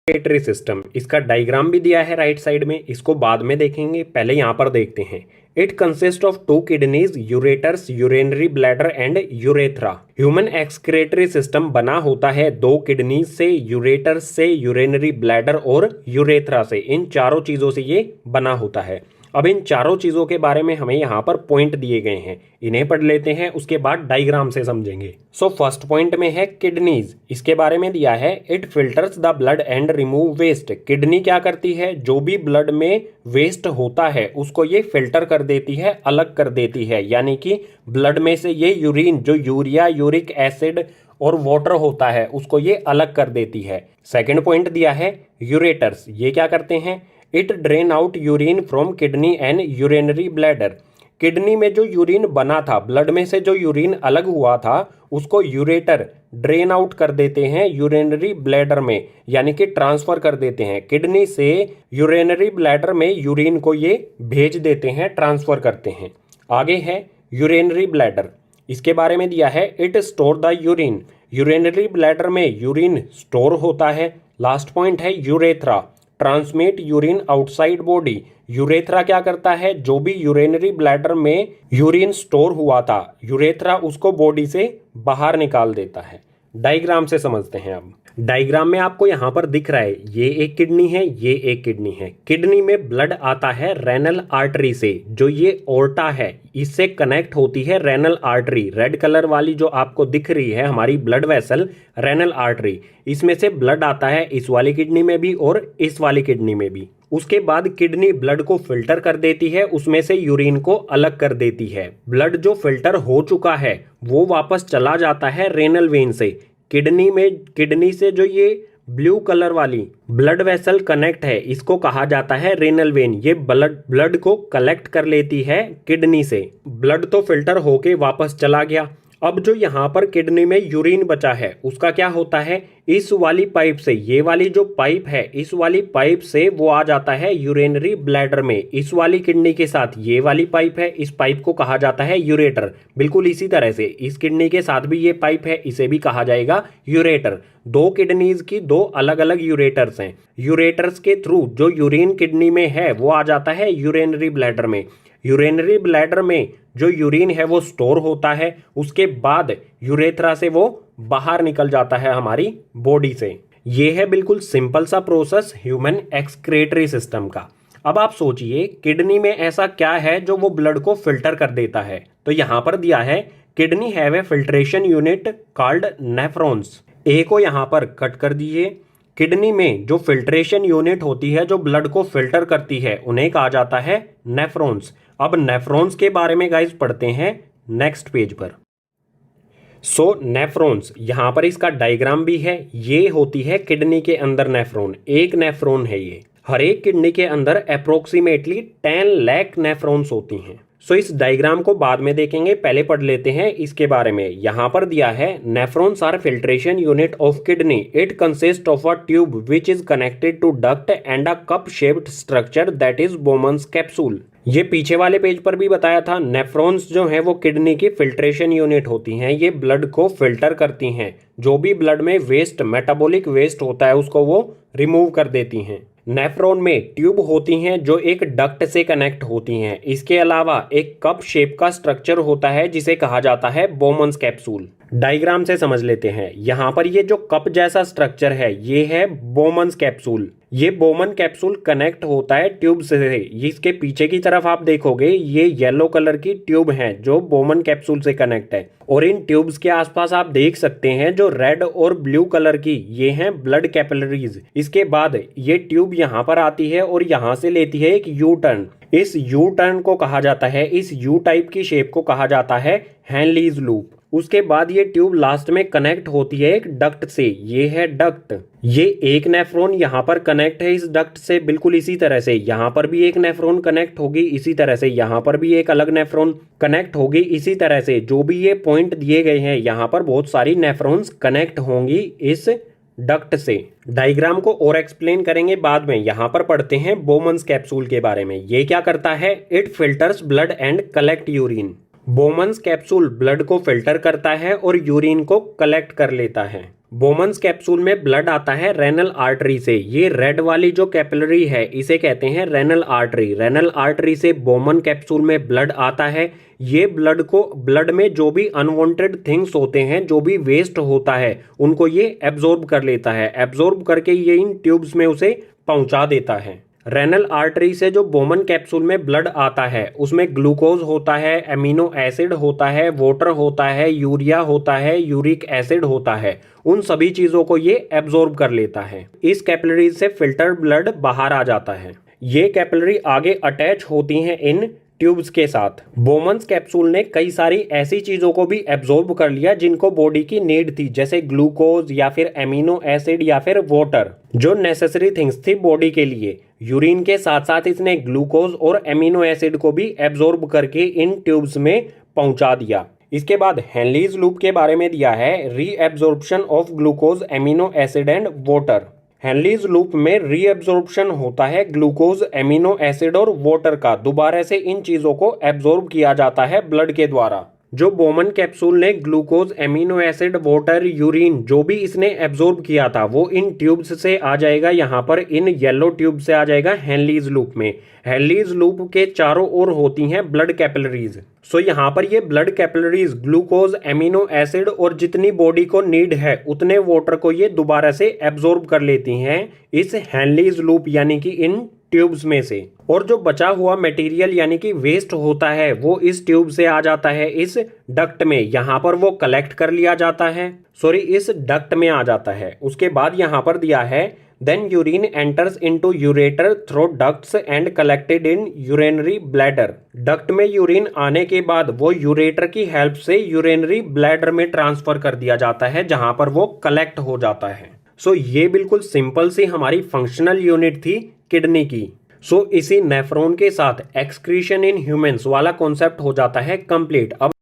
Excretory system, इसका diagram भी दिया है राइट साइड में, इसको बाद में देखेंगे, पहले यहाँ पर देखते हैं। It consist of 2 kidneys, ureters, urinary bladder and urethra. Human excretory system बना होता है 2 किडनीज से, यूरेटर्स से, यूरिनरी ब्लैडर और यूरेथ्रा से। इन चारों चीजों से ये बना होता है। अब इन चारों चीजों के बारे में हमें यहाँ पर पॉइंट दिए गए हैं, इन्हें पढ़ लेते हैं, उसके बाद डायग्राम से समझेंगे। सो फर्स्ट पॉइंट में है किडनीज, इसके बारे में दिया है it filters the blood and remove waste. Kidney क्या करती है, जो भी ब्लड में वेस्ट होता है उसको ये फिल्टर कर देती है, अलग कर देती है, यानी कि ब्लड में से ये यूरिन, जो यूरिया, यूरिक एसिड और वाटर होता है, उसको ये अलग कर देती है। सेकेंड पॉइंट दिया है यूरेटर्स, ये क्या करते हैं, it drain out urine from kidney and urinary bladder. Kidney में जो यूरिन बना था, ब्लड में से जो यूरिन अलग हुआ था, उसको यूरेटर ड्रेन आउट कर देते हैं यूरिनरी ब्लैडर में, यानी कि ट्रांसफर कर देते हैं। किडनी से यूरिनरी ब्लैडर में यूरिन को ये भेज देते हैं, ट्रांसफर करते हैं। आगे है यूरिनरी ब्लैडर, इसके बारे में दिया है it store the urine. Urinary bladder में यूरिन स्टोर होता है। लास्ट पॉइंट है urethra, transmit urine outside body. Urethra क्या करता है, जो भी यूरिनरी ब्लैडर में यूरिन स्टोर हुआ था, यूरेथ्रा उसको बॉडी से बाहर निकाल देता है। डायग्राम से समझते हैं। अब डायग्राम में आपको यहाँ पर दिख रहा है, ये एक किडनी है, ये एक किडनी है। किडनी में ब्लड आता है रेनल आर्टरी से, जो ये ओर्टा है, इससे कनेक्ट होती है रेनल आर्टरी। रेड कलर वाली जो आपको दिख रही है हमारी ब्लड वेसल, रेनल आर्टरी, इसमें से ब्लड आता है इस वाली किडनी में भी और इस वाली किडनी में भी। उसके बाद किडनी ब्लड को फिल्टर कर देती है, उसमें से यूरिन को अलग कर देती है। ब्लड जो फिल्टर हो चुका है वो वापस चला जाता है रेनल वेन से। किडनी से जो ये ब्लू कलर वाली ब्लड वेसल कनेक्ट है, इसको कहा जाता है रेनल वेन। ये ब्लड को कलेक्ट कर लेती है किडनी से। ब्लड तो फिल्टर होके वापस चला गया। अब जो यहाँ पर किडनी में यूरिन बचा है, उसका क्या होता है, इस वाली पाइप से, ये वाली जो पाइप है, इस वाली पाइप से वो आ जाता है यूरिनरी ब्लैडर में। इस वाली किडनी के साथ ये वाली पाइप है, इस पाइप को कहा जाता है यूरेटर। बिल्कुल इसी तरह से इस किडनी के साथ भी ये पाइप है, इसे भी कहा जाएगा यूरेटर। 2 किडनीज की 2 अलग अलग यूरेटर्स हैं। यूरेटर्स के थ्रू जो यूरिन किडनी में है वो आ जाता है यूरिनरी ब्लैडर में। यूरिनरी ब्लैडर में जो यूरिन है वो स्टोर होता है, उसके बाद यूरेथ्रा से वो बाहर निकल जाता है हमारी बॉडी से। ये है बिल्कुल सिंपल सा प्रोसेस ह्यूमन एक्सक्रीटरी सिस्टम का। अब आप सोचिए, किडनी में ऐसा क्या है जो वो ब्लड को फिल्टर कर देता है। तो यहां पर दिया है kidney have a filtration unit called nephrons. A को यहां पर कट कर दीजिए। किडनी में जो फिल्ट्रेशन यूनिट होती है, जो ब्लड को फिल्टर करती है, उन्हें कहा जाता है नेफ्रॉन्स। अब नेफ्रॉन्स के बारे में गाइस पढ़ते हैं नेक्स्ट पेज पर। सो नेफ्रॉन्स, यहां पर इसका डायग्राम भी है। ये होती है किडनी के अंदर नेफ्रॉन, एक नेफ्रॉन है ये। हर एक किडनी के अंदर अप्रोक्सीमेटली 10 लाख नेफ्रॉन्स होती हैं। सो इस डायग्राम को बाद में देखेंगे, पहले पढ़ लेते हैं इसके बारे में। यहां पर दिया है nephrons are filtration unit of kidney. It consist of a tube which is connected to duct and a cup shaped structure that is Bowman's capsule. ये पीछे वाले पेज पर भी बताया था। नेफ्रॉन्स जो है वो किडनी की फिल्ट्रेशन यूनिट होती हैं। ये ब्लड को फिल्टर करती हैं, जो भी ब्लड में वेस्ट, मेटाबॉलिक वेस्ट होता है, उसको वो रिमूव कर देती हैं। नेफ्रॉन में ट्यूब होती हैं जो एक डक्ट से कनेक्ट होती हैं। इसके अलावा एक कप शेप का स्ट्रक्चर होता है जिसे कहा जाता है बोमन्स कैप्सूल। डायग्राम से समझ लेते हैं। यहाँ पर ये जो कप जैसा स्ट्रक्चर है, ये है बोमन्स कैप्सूल। ये बोमन कैप्सूल कनेक्ट होता है ट्यूब से। इसके पीछे की तरफ आप देखोगे, ये येलो कलर की ट्यूब है जो बोमन कैप्सूल से कनेक्ट है। और इन ट्यूब्स के आसपास आप देख सकते हैं जो रेड और ब्लू कलर की, ये हैं ब्लड कैपिलरीज। इसके बाद ये ट्यूब यहाँ पर आती है और यहाँ से लेती है एक यू टर्न। इस यू टर्न को कहा जाता है, इस यू टाइप की शेप को कहा जाता है हेनलीज लूप। उसके बाद ये ट्यूब लास्ट में कनेक्ट होती है एक डक्ट से, ये है डक्ट। ये एक नेफ्रॉन यहाँ पर कनेक्ट है इस डक्ट से, बिल्कुल इसी तरह से यहाँ पर भी एक नेफ्रॉन कनेक्ट होगी, इसी तरह से यहाँ पर भी एक अलग नेफ्रॉन कनेक्ट होगी। इसी तरह से जो भी ये पॉइंट दिए गए हैं, यहाँ पर बहुत सारी नेफ्रॉन्स कनेक्ट होंगी इस डक्ट से। डायग्राम को और एक्सप्लेन करेंगे बाद में। यहाँ पर पढ़ते हैं बोमन्स कैप्सूल के बारे में। ये क्या करता है, it filters blood and collect urine. Bowman's capsule blood को फिल्टर करता है और यूरिन को कलेक्ट कर लेता है। बोमन्स कैप्सूल में ब्लड आता है रेनल आर्टरी से। ये रेड वाली जो कैपिलरी है इसे कहते हैं रेनल आर्टरी। रेनल आर्टरी से बोमन कैप्सूल में ब्लड आता है। ये ब्लड में जो भी अनवांटेड थिंग्स होते हैं, जो भी वेस्ट होता है, उनको ये एब्जॉर्ब कर लेता है। एब्जॉर्ब करके ये इन ट्यूब्स में उसे पहुंचा देता है। रेनल आर्टरी से जो बोमन कैप्सूल में ब्लड आता है उसमें ग्लूकोज होता है, एमिनो एसिड होता है, वाटर होता है, यूरिया होता है, यूरिक एसिड होता है। उन सभी चीजों को ये एब्जॉर्ब कर लेता है। इस कैपिलरी से फिल्टर ब्लड बाहर आ जाता है। ये कैपिलरी आगे अटैच होती हैं इन ट्यूब्स के साथ। बोमन्स कैप्सूल ने कई सारी ऐसी चीजों को भी एब्जॉर्ब कर लिया जिनको बॉडी की नीड थी, जैसे ग्लूकोज या फिर एमिनो एसिड या फिर वाटर, जो नेसेसरी थिंग्स थी बॉडी के लिए। यूरिन के साथ साथ इसने ग्लूकोज और एमिनो एसिड को भी एब्जॉर्ब करके इन ट्यूब्स में पहुंचा दिया। इसके बाद हेनलीज लूप के बारे में दिया है, reabsorption of glucose, amino acid and water. Henle's loop में रीएब्जॉर्प्शन होता है ग्लूकोज, एमिनो एसिड और वाटर का। दोबारा से इन चीजों को एब्जॉर्ब किया जाता है ब्लड के द्वारा। जो बोमन कैप्सूल ने glucose, amino acid, water, urine जो भी इसने एब्जॉर्ब किया था वो इन ट्यूब्स से आ जाएगा, यहाँ पर इन येलो ट्यूब से आ जाएगा हेनलीज लूप में। हेनलीज लूप के चारों ओर होती हैं ब्लड कैपिलरीज। सो यहाँ पर ये blood capillaries glucose, amino acid और जितनी बॉडी को नीड है उतने वाटर को ये दोबारा से एब्जॉर्ब कर लेती हैं इस हेनलीज लूप यानी कि इन ट्यूब्स में से। और जो बचा हुआ मटेरियल यानी कि वेस्ट होता है वो इस ट्यूब से आ जाता है इस डक्ट में। यहाँ पर वो कलेक्ट कर लिया जाता है, इस डक्ट में आ जाता है। उसके बाद यहाँ पर दिया है, then urine enters into ureter through ducts and collected in urinary bladder. Duct में यूरिन आने के बाद वो यूरेटर की हेल्प से यूरिनरी ब्लैडर में ट्रांसफर कर दिया जाता है, जहां पर वो कलेक्ट हो जाता है। ये बिल्कुल सिंपल सी हमारी फंक्शनल यूनिट थी किडनी की। इसी नेफ्रॉन के साथ एक्सक्रीशन इन ह्यूमंस वाला कॉन्सेप्ट हो जाता है कंप्लीट। अब